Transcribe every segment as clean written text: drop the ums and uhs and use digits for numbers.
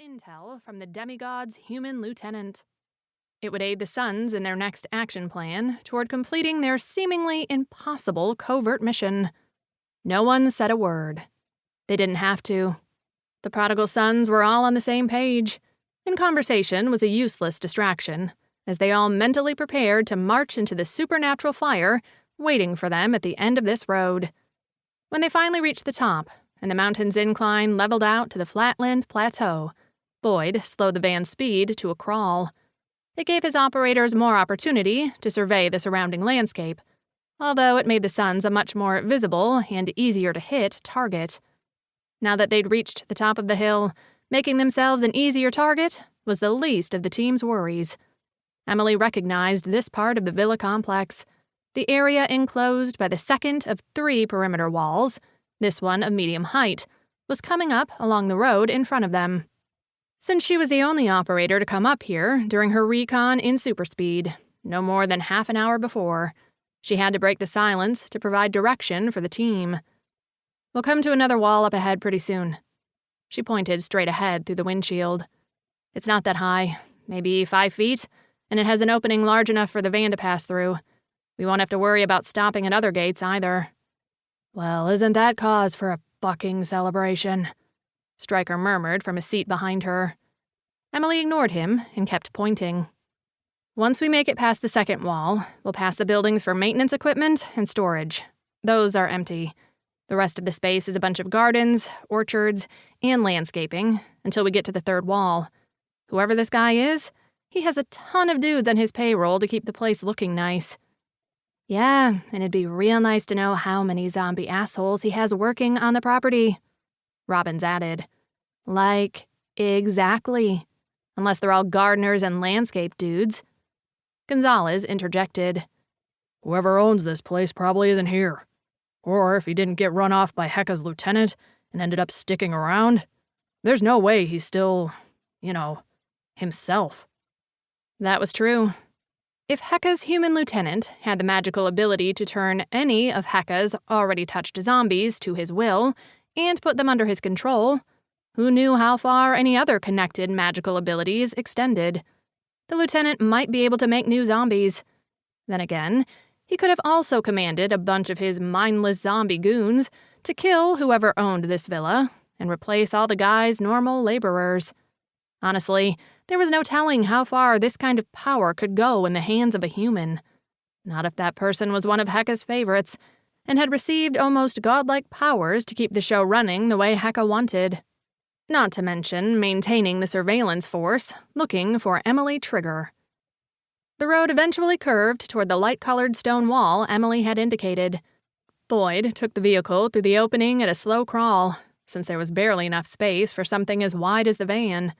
intel from the demigod's human lieutenant. It would aid the Suns in their next action plan toward completing their seemingly impossible covert mission. No one said a word. They didn't have to. The Prodigal Suns were all on the same page, and conversation was a useless distraction, as they all mentally prepared to march into the supernatural fire waiting for them at the end of this road. When they finally reached the top, and the mountain's incline leveled out to the flatland plateau, Boyd slowed the van's speed to a crawl. It gave his operators more opportunity to survey the surrounding landscape, although it made the Suns a much more visible and easier-to-hit target. Now that they'd reached the top of the hill, making themselves an easier target was the least of the team's worries. Emily recognized this part of the villa complex, the area enclosed by the second of 3 perimeter walls, this one of medium height, was coming up along the road in front of them. Since she was the only operator to come up here during her recon in superspeed, no more than half an hour before, she had to break the silence to provide direction for the team. "We'll come to another wall up ahead pretty soon." She pointed straight ahead through the windshield. "It's not that high, maybe 5 feet, and it has an opening large enough for the van to pass through. We won't have to worry about stopping at other gates either." "Well, isn't that cause for a fucking celebration?" Stryker murmured from a seat behind her. Emily ignored him and kept pointing. "Once we make it past the second wall, we'll pass the buildings for maintenance equipment and storage. Those are empty. The rest of the space is a bunch of gardens, orchards, and landscaping until we get to the third wall. Whoever this guy is, he has a ton of dudes on his payroll to keep the place looking nice." "Yeah, and it'd be real nice to know how many zombie assholes he has working on the property," Robbins added. "Like, exactly. Unless they're all gardeners and landscape dudes." Gonzalez interjected. "Whoever owns this place probably isn't here. Or if he didn't get run off by Heka's lieutenant and ended up sticking around, there's no way he's still, himself." That was true. If Heka's human lieutenant had the magical ability to turn any of Heka's already touched zombies to his will and put them under his control, who knew how far any other connected magical abilities extended? The lieutenant might be able to make new zombies. Then again, he could have also commanded a bunch of his mindless zombie goons to kill whoever owned this villa and replace all the guy's normal laborers. Honestly, there was no telling how far this kind of power could go in the hands of a human. Not if that person was one of Heka's favorites and had received almost godlike powers to keep the show running the way Heka wanted. Not to mention maintaining the surveillance force looking for Emily Trigger. The road eventually curved toward the light-colored stone wall Emily had indicated. Boyd took the vehicle through the opening at a slow crawl, since there was barely enough space for something as wide as the van.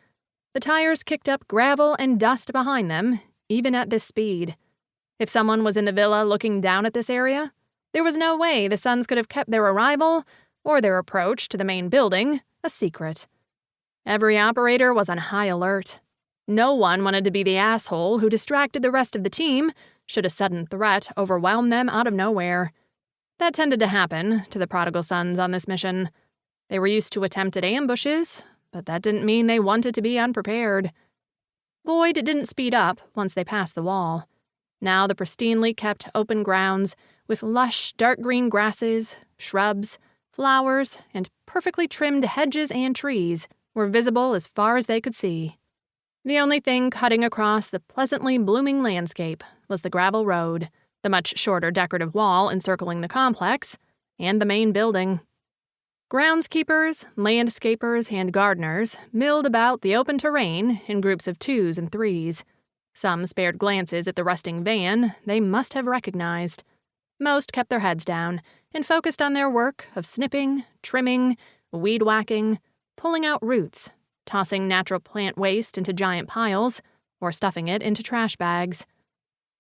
The tires kicked up gravel and dust behind them, even at this speed. If someone was in the villa looking down at this area, there was no way the Suns could have kept their arrival or their approach to the main building a secret. Every operator was on high alert. No one wanted to be the asshole who distracted the rest of the team should a sudden threat overwhelm them out of nowhere. That tended to happen to the Prodigal Suns on this mission. They were used to attempted ambushes, but that didn't mean they wanted to be unprepared. Boyd didn't speed up once they passed the wall. Now the pristinely kept open grounds with lush dark green grasses, shrubs, flowers, and perfectly trimmed hedges and trees were visible as far as they could see. The only thing cutting across the pleasantly blooming landscape was the gravel road, the much shorter decorative wall encircling the complex, and the main building. Groundskeepers, landscapers, and gardeners milled about the open terrain in groups of 2s and 3s. Some spared glances at the rusting van they must have recognized. Most kept their heads down and focused on their work of snipping, trimming, weed whacking, pulling out roots, tossing natural plant waste into giant piles, or stuffing it into trash bags.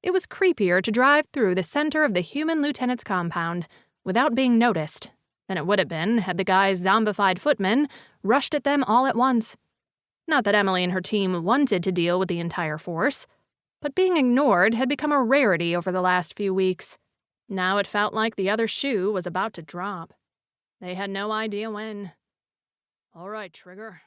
It was creepier to drive through the center of the human lieutenant's compound without being noticed than it would have been had the guy's zombified footmen rushed at them all at once. Not that Emily and her team wanted to deal with the entire force, but being ignored had become a rarity over the last few weeks. Now it felt like the other shoe was about to drop. They had no idea when. "All right, Trigger,"